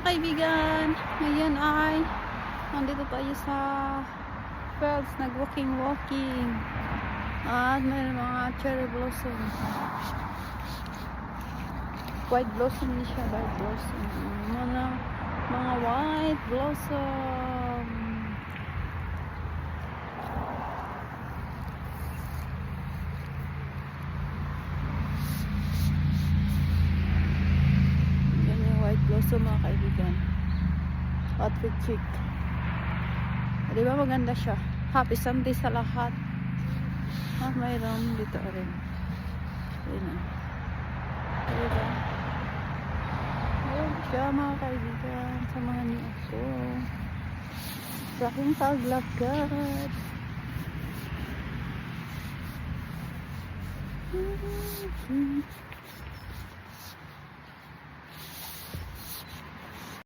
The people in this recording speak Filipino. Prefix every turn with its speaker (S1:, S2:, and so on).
S1: kaibigan, ngayon ay nandito tayo sa fields, nag-walking at may mga cherry blossom, white blossom din siya, white blossom, mga white blossom. Blossom mga kaibigan, outfit chic, di ba maganda siya? Happy Sunday sa lahat. Mayroon dito rin, ayun na, diba? Ayun siya mga kaibigan, samahan niyo ako sa aking paglakad.